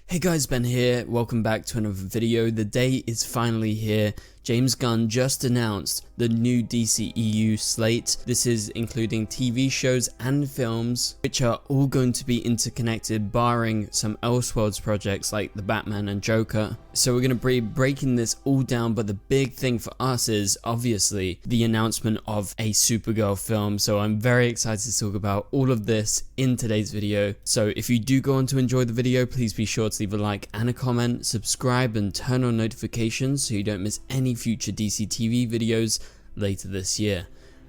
Hey guys, Ben here, welcome back to another video. The day is finally here. James Gunn just announced the new DCEU slate. This is including TV shows and films, which are all going to be interconnected barring some Elseworlds projects like the Batman and Joker. So we're going to be breaking this all down, but the big thing for us is obviously the announcement of a Supergirl film. So I'm very excited to talk about all of this in today's video. So if you do go on to enjoy the video, please be sure to leave a like and a comment, subscribe and turn on notifications so you don't miss any future DCTV videos later this year.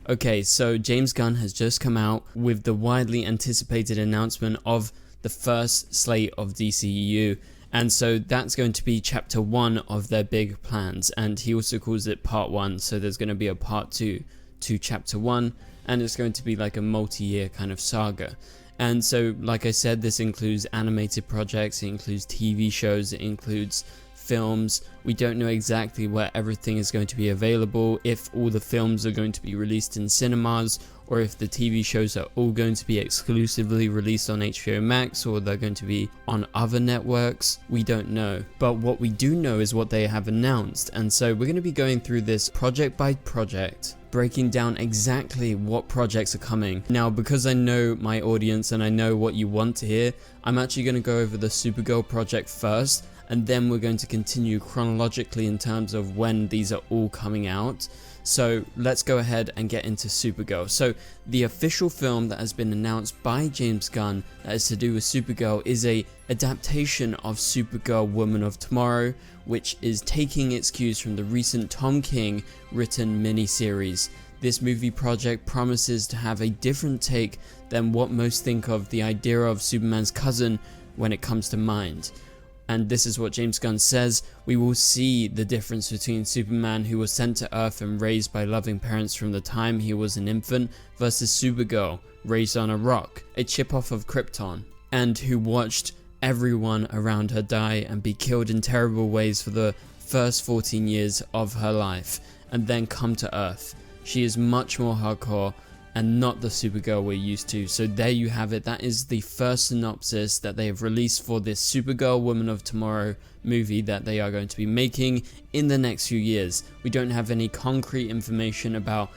Okay, so James Gunn has just come out with the widely anticipated announcement of the first slate of DCEU, and so that's going to be chapter 1 of their big plans, and he also calls it part 1, so there's going to be a part 2 to chapter 1, and it's going to be like a multi-year kind of saga. And so, like I said, this includes animated projects, it includes TV shows, it includes films. We don't know exactly where everything is going to be available, if all the films are going to be released in cinemas, or if the TV shows are all going to be exclusively released on HBO Max, or they're going to be on other networks. We don't know. But what we do know is what they have announced, and so we're going to be going through this project by project, breaking down exactly what projects are coming. Now, because I know my audience and I know what you want to hear, I'm actually going to go over the Supergirl project first, and then we're going to continue chronologically in terms of when these are all coming out. So let's go ahead and get into Supergirl. So the official film that has been announced by James Gunn that is to do with Supergirl is a adaptation of Supergirl Woman of Tomorrow, which is taking its cues from the recent Tom King written miniseries. This movie project promises to have a different take than what most think of the idea of Superman's cousin when it comes to mind. And this is what James Gunn says: we will see the difference between Superman, who was sent to Earth and raised by loving parents from the time he was an infant, versus Supergirl, raised on a rock, a chip off of Krypton, and who watched everyone around her die and be killed in terrible ways for the first 14 years of her life, and then come to Earth. She is much more hardcore and not the Supergirl we're used to. So there you have it. That is the first synopsis that they have released for this Supergirl Woman of Tomorrow movie that they are going to be making in the next few years. We don't have any concrete information about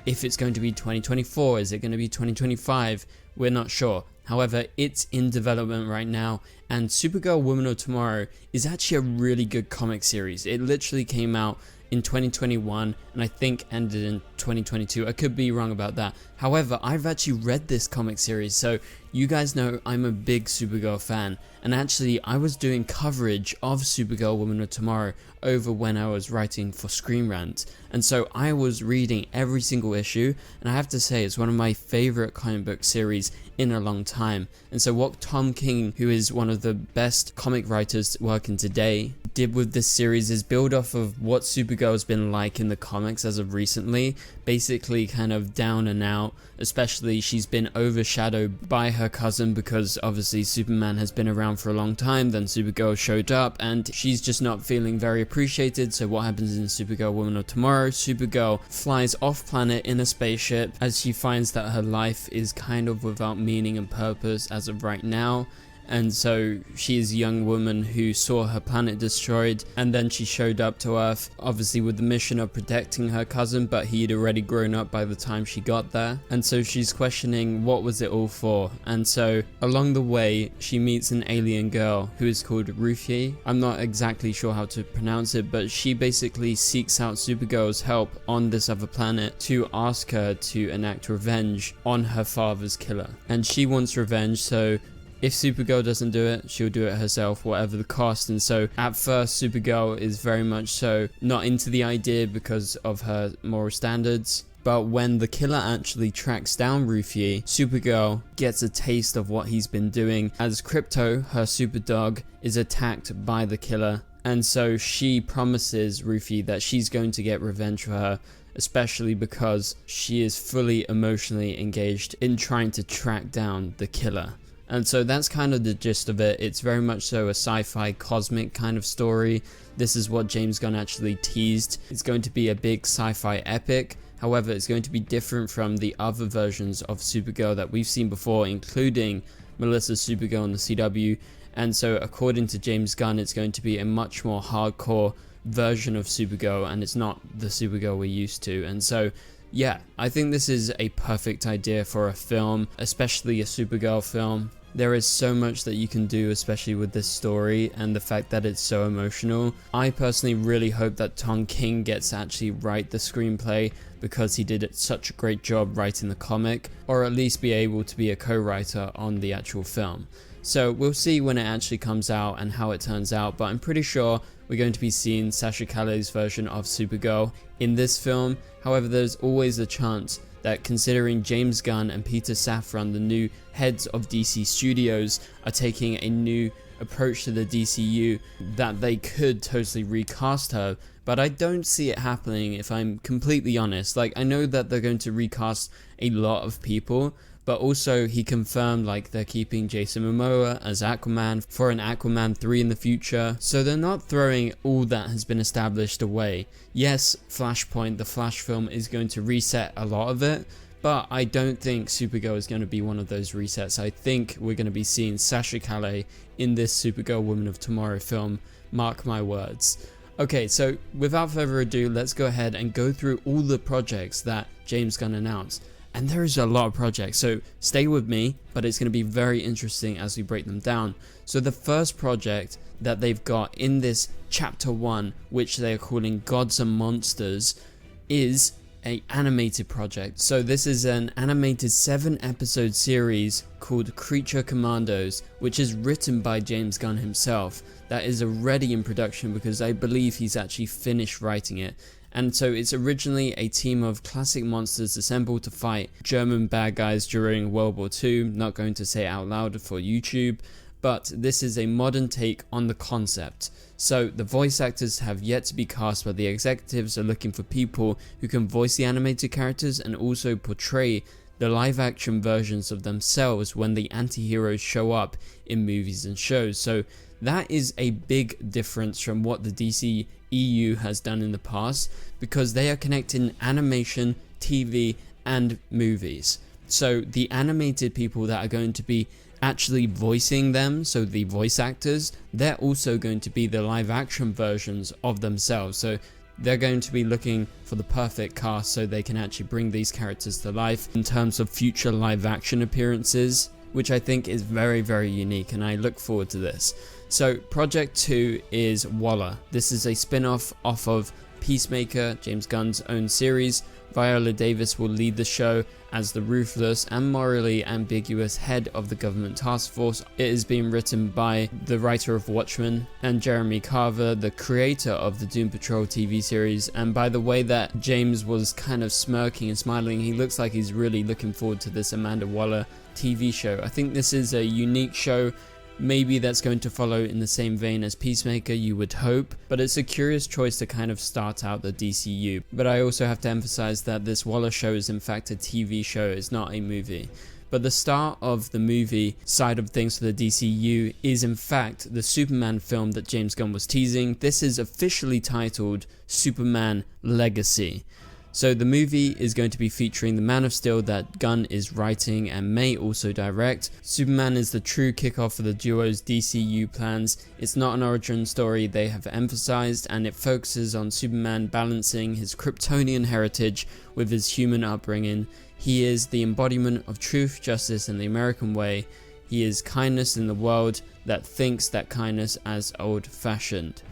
if it's going to be 2024, is it going to be 2025? We're not sure. However, it's in development right now, and Supergirl Woman of Tomorrow is actually a really good comic series. It literally came out in 2021 and I think ended in 2022. I could be wrong about that. However, I've actually read this comic series, so you guys know I'm a big Supergirl fan, and actually I was doing coverage of Supergirl Woman of Tomorrow over when I was writing for Screen Rant, and so I was reading every single issue, and I have to say it's one of my favorite comic book series in a long time. And so what Tom King, who is one of the best comic writers working today, did with this series is build off of what Supergirl has been like in the comics as of recently, basically kind of down and out, especially she's been overshadowed by her cousin because obviously Superman has been around for a long time, then Supergirl showed up and she's just not feeling very appreciated. So what happens in Supergirl Woman of Tomorrow? Supergirl flies off planet in a spaceship as she finds that her life is kind of without meaning and purpose as of right now. And so she is a young woman who saw her planet destroyed, and then she showed up to Earth, obviously with the mission of protecting her cousin, but he had already grown up by the time she got there. And so she's questioning what was it all for. And so along the way she meets an alien girl who is called Ruthie. I'm not exactly sure how to pronounce it, but she basically seeks out Supergirl's help on this other planet to ask her to enact revenge on her father's killer. And she wants revenge, so if Supergirl doesn't do it, she'll do it herself, whatever the cost. And so at first Supergirl is very much so not into the idea because of her moral standards. But when the killer actually tracks down Ruthie, Supergirl gets a taste of what he's been doing as Crypto, her super dog, is attacked by the killer. And so she promises Ruthie that she's going to get revenge for her, especially because she is fully emotionally engaged in trying to track down the killer. And so that's kind of the gist of it. It's very much so a sci-fi cosmic kind of story. This is what James Gunn actually teased. It's going to be a big sci-fi epic. However, it's going to be different from the other versions of Supergirl that we've seen before, including Melissa's Supergirl in the CW And so according to James Gunn, it's going to be a much more hardcore version of Supergirl, and it's not the Supergirl we're used to. And so yeah, I think this is a perfect idea for a film, especially a Supergirl film. There is so much that you can do, especially with this story and the fact that it's so emotional. I personally really hope that Tom King gets to actually write the screenplay, because he did such a great job writing the comic, or at least be able to be a co-writer on the actual film. So we'll see when it actually comes out and how it turns out, but I'm pretty sure we're going to be seeing Sasha Calle's version of Supergirl in this film. However, there's always a chance that, considering James Gunn and Peter Safran, the new heads of DC Studios, are taking a new approach to the DCU, that they could totally recast her. But I don't see it happening, if I'm completely honest. Like, I know that they're going to recast a lot of people, but also he confirmed like they're keeping Jason Momoa as Aquaman for an Aquaman 3 in the future. So they're not throwing all that has been established away. Yes, Flashpoint, the Flash film, is going to reset a lot of it, but I don't think Supergirl is going to be one of those resets. I think we're going to be seeing Sasha Calle in this Supergirl Woman of Tomorrow film. Mark my words. Okay, so without further ado, let's go ahead and go through all the projects that James Gunn announced. And there is a lot of projects, so stay with me, but it's going to be very interesting as we break them down. So the first project that they've got in this chapter 1, which they're calling Gods and Monsters, is an animated project. So this is an animated 7-episode series called Creature Commandos, which is written by James Gunn himself. That is already in production, because I believe he's actually finished writing it. And so it's originally a team of classic monsters assembled to fight German bad guys during World War II. Not going to say it out loud for YouTube, but this is a modern take on the concept. So the voice actors have yet to be cast, but the executives are looking for people who can voice the animated characters and also portray the live action versions of themselves when the anti-heroes show up in movies and shows. So that is a big difference from what the DCEU has done in the past, because they are connecting animation, TV and movies. So the animated people that are going to be actually voicing them, so the voice actors, they're also going to be the live action versions of themselves. So they're going to be looking for the perfect cast so they can actually bring these characters to life in terms of future live action appearances, which I think is very, very unique, and I look forward to this. So Project 2 is Waller. This is a spin-off off of Peacemaker, James Gunn's own series. Viola Davis will lead the show as the ruthless and morally ambiguous head of the government task force. It is being written by the writer of Watchmen and Jeremy Carver, the creator of the Doom Patrol TV series. And by the way that James was kind of smirking and smiling, he looks like he's really looking forward to this Amanda Waller TV show. I think this is a unique show. Maybe that's going to follow in the same vein as Peacemaker, you would hope, but it's a curious choice to kind of start out the DCU. But I also have to emphasize that this Waller show is in fact a TV show, it's not a movie. But the start of the movie side of things for the DCU is in fact the Superman film that James Gunn was teasing. This is officially titled Superman Legacy. So the movie is going to be featuring the Man of Steel that Gunn is writing and may also direct. Superman is the true kickoff for the duo's DCU plans. It's not an origin story they have emphasized, and it focuses on Superman balancing his Kryptonian heritage with his human upbringing. He is the embodiment of truth, justice, and the American way. He is kindness in the world that thinks that kindness as old-fashioned.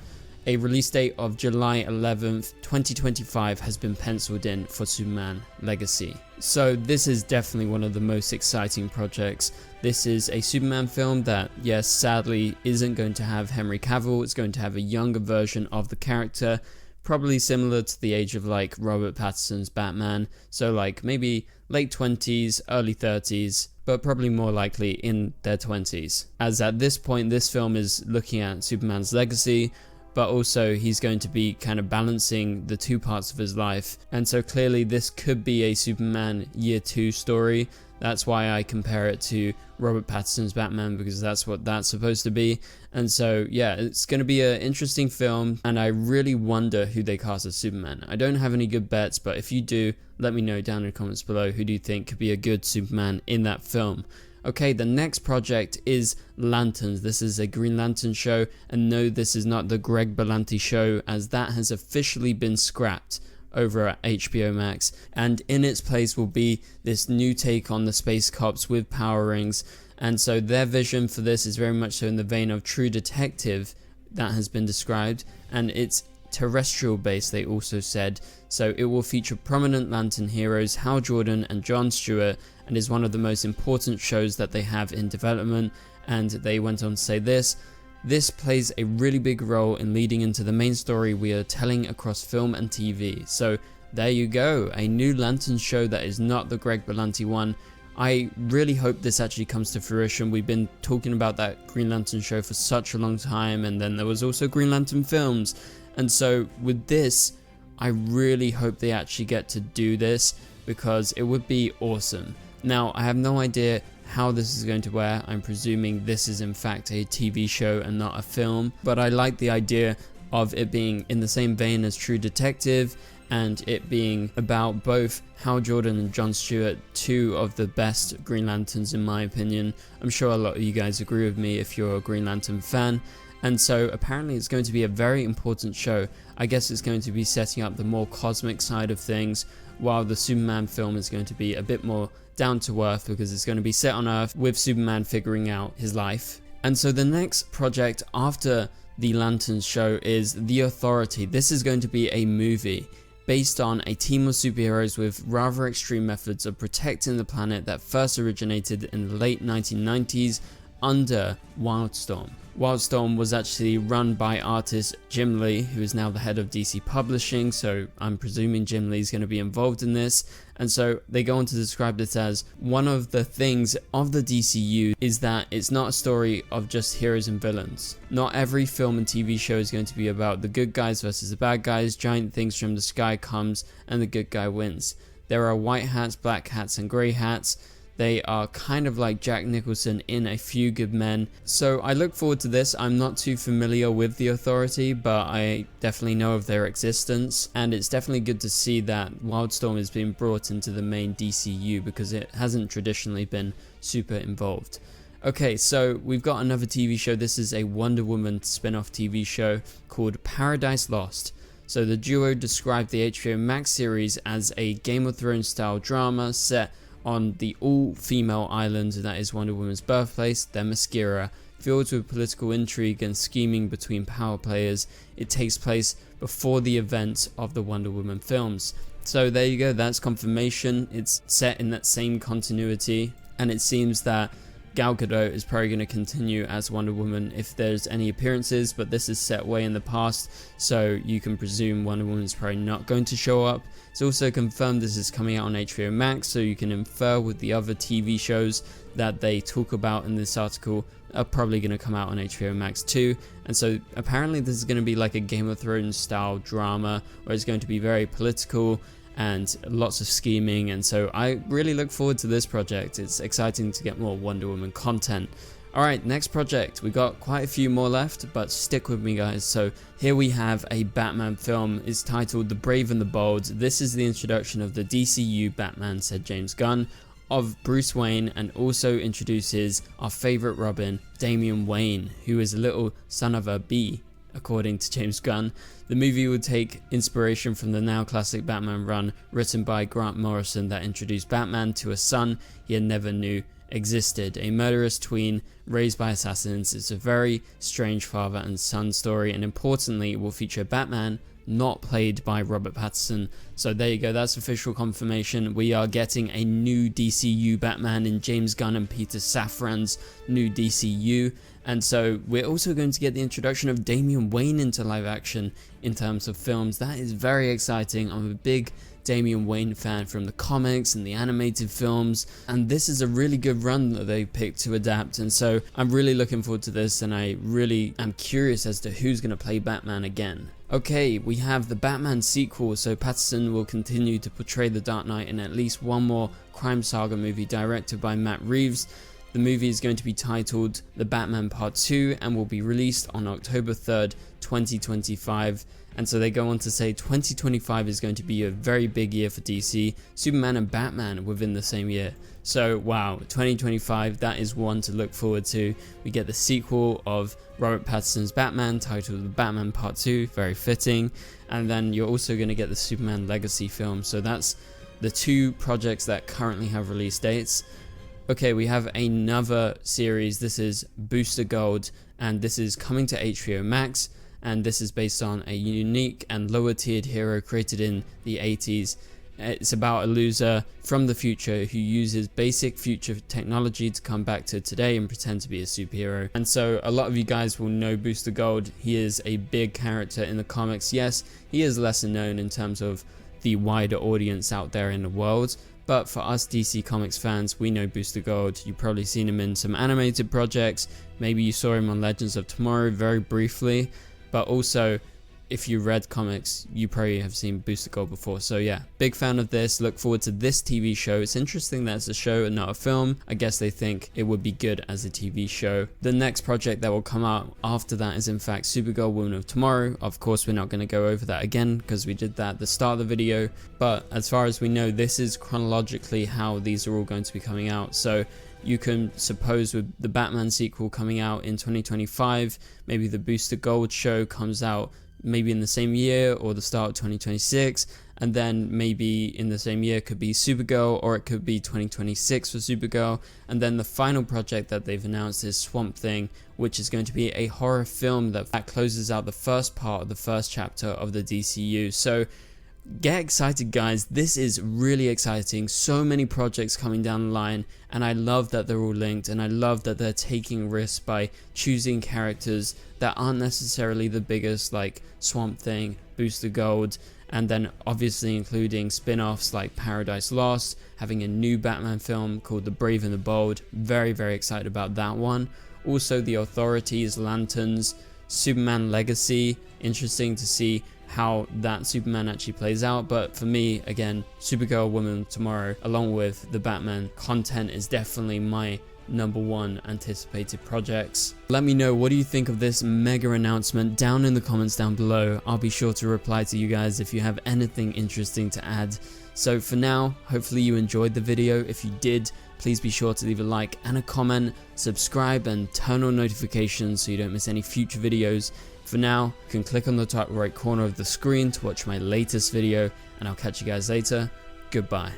A release date of July 11th, 2025 has been penciled in for Superman Legacy. So this is definitely one of the most exciting projects. This is a Superman film that, yes, sadly isn't going to have Henry Cavill. It's going to have a younger version of the character, probably similar to the age of like Robert Pattinson's Batman. So like maybe late 20s, early 30s, but probably more likely in their 20s. As at this point, this film is looking at Superman's legacy, but also he's going to be kind of balancing the two parts of his life. And so clearly this could be a Superman Year 2 story. That's why I compare it to Robert Pattinson's Batman, because that's what that's supposed to be. And so yeah, it's going to be an interesting film, and I really wonder who they cast as Superman. I don't have any good bets, but if you do, let me know down in the comments below. Who do you think could be a good Superman in that film? Okay, the next project is Lanterns. This is a Green Lantern show, and no, this is not the Greg Berlanti show, as that has officially been scrapped over at HBO Max, and in its place will be this new take on the space cops with power rings. And so their vision for this is very much so in the vein of True Detective that has been described, and it's terrestrial based, they also said. So it will feature prominent Lantern heroes Hal Jordan and Jon Stewart, and is one of the most important shows that they have in development. And they went on to say this plays a really big role in leading into the main story we are telling across film and TV. So there you go, a new Lantern show that is not the Greg Berlanti one. I really hope this actually comes to fruition. We've been talking about that Green Lantern show for such a long time, and then there was also Green Lantern films. And so with this, I really hope they actually get to do this, because it would be awesome. Now, I have no idea how this is going to wear. I'm presuming this is in fact a TV show and not a film, but I like the idea of it being in the same vein as True Detective, and it being about both Hal Jordan and Jon Stewart, two of the best Green Lanterns in my opinion. I'm sure a lot of you guys agree with me if you're a Green Lantern fan. And so apparently it's going to be a very important show. I guess it's going to be setting up the more cosmic side of things, while the Superman film is going to be a bit more down to earth, because it's going to be set on Earth with Superman figuring out his life. And so the next project after the Lanterns show is The Authority. This is going to be a movie based on a team of superheroes with rather extreme methods of protecting the planet that first originated in the late 1990s under Wildstorm. Wildstorm was actually run by artist Jim Lee, who is now the head of DC Publishing, so I'm presuming Jim Lee is going to be involved in this. And so they go on to describe this as one of the things of the DCU is that it's not a story of just heroes and villains. Not every film and TV show is going to be about the good guys versus the bad guys. Giant things from the sky comes and the good guy wins. There are white hats, black hats, and grey hats. They are kind of like Jack Nicholson in A Few Good Men. So I look forward to this. I'm not too familiar with The Authority, but I definitely know of their existence. And it's definitely good to see that Wildstorm is being brought into the main DCU, because it hasn't traditionally been super involved. Okay, so we've got another TV show. This is a Wonder Woman spin-off TV show called Paradise Lost. So the duo described the HBO Max series as a Game of Thrones style drama set on the all-female island that is Wonder Woman's birthplace, Themyscira. Filled with political intrigue and scheming between power players, it takes place before the events of the Wonder Woman films. So there you go, that's confirmation. It's set in that same continuity, and it seems that Gal Gadot is probably going to continue as Wonder Woman if there's any appearances, but this is set way in the past, so you can presume Wonder Woman is probably not going to show up. It's also confirmed this is coming out on HBO Max, so you can infer with the other TV shows that they talk about in this article are probably going to come out on HBO Max too. And so apparently this is going to be like a Game of Thrones style drama, where it's going to be very political and lots of scheming, and so I really look forward to this project. It's exciting to get more Wonder Woman content. Alright, next project. We got quite a few more left, but stick with me guys. So here we have a Batman film. It's titled The Brave and the Bold. This is the introduction of the DCU Batman, said James Gunn, of Bruce Wayne, and also introduces our favourite Robin, Damian Wayne, who is a little son of a bee, according to James Gunn. The movie will take inspiration from the now classic Batman run written by Grant Morrison that introduced Batman to a son he never knew existed, a murderous tween raised by assassins. It's a very strange father and son story, and importantly it will feature Batman not played by Robert Pattinson. So there you go, that's official confirmation. We are getting a new DCU Batman in James Gunn and Peter Safran's new DCU. And so we're also going to get the introduction of Damian Wayne into live action in terms of films. That is very exciting. I'm a big Damian Wayne fan from the comics and the animated films, and this is a really good run that they picked to adapt, and so I'm really looking forward to this, and I really am curious as to who's going to play Batman again. Okay, we have the Batman sequel, so Pattinson will continue to portray the Dark Knight in at least one more crime saga movie directed by Matt Reeves. The movie is going to be titled The Batman Part 2 and will be released on October 3rd, 2025. And so they go on to say 2025 is going to be a very big year for DC, Superman and Batman within the same year. So wow, 2025, that is one to look forward to. We get the sequel of Robert Pattinson's Batman titled The Batman Part 2, very fitting. And then you're also going to get the Superman Legacy film. So that's the two projects that currently have release dates. Okay, we have another series. This is Booster Gold, and this is coming to HBO Max, and this is based on a unique and lower tiered hero created in the 80s. It's about a loser from the future who uses basic future technology to come back to today and pretend to be a superhero. And so a lot of you guys will know Booster Gold. He is a big character in the comics. Yes, he is lesser known in terms of the wider audience out there in the world, but for us DC Comics fans, we know Booster Gold. You've probably seen him in some animated projects. Maybe you saw him on Legends of Tomorrow very briefly, but also if you read comics, you probably have seen Booster Gold before. So yeah, big fan of this. Look forward to this TV show. It's interesting that it's a show and not a film. I guess they think it would be good as a TV show. The next project that will come out after that is in fact Supergirl, Woman of Tomorrow. Of course, we're not going to go over that again because we did that at the start of the video. But as far as we know, this is chronologically how these are all going to be coming out. So you can suppose with the Batman sequel coming out in 2025, maybe the Booster Gold show comes out maybe in the same year or the start of 2026, and then maybe in the same year could be Supergirl, or it could be 2026 for Supergirl. And then the final project that they've announced is Swamp Thing, which is going to be a horror film that closes out the first part of the first chapter of the DCU. So get excited, guys. This is really exciting. So many projects coming down the line, and I love that they're all linked, and I love that they're taking risks by choosing characters that aren't necessarily the biggest, like Swamp Thing, Booster Gold, and then obviously including spin-offs like Paradise Lost, having a new Batman film called The Brave and the Bold. Very, very excited about that one. Also The Authorities, Lanterns, Superman Legacy. Interesting to see how that Superman actually plays out. But for me, again, Supergirl, Woman of Tomorrow, along with the Batman content, is definitely my #1 anticipated projects. Let me know, what do you think of this mega announcement down in the comments down below. I'll be sure to reply to you guys if you have anything interesting to add. So for now, hopefully you enjoyed the video. If you did, please be sure to leave a like and a comment, subscribe, and turn on notifications so you don't miss any future videos. For now, you can click on the top right corner of the screen to watch my latest video, and I'll catch you guys later. Goodbye.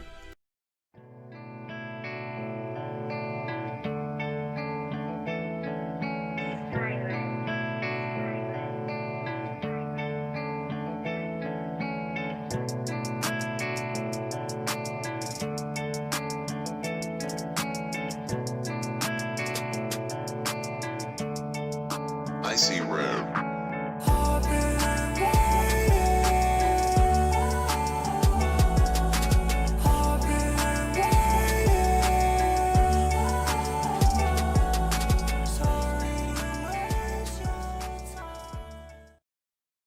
I see red.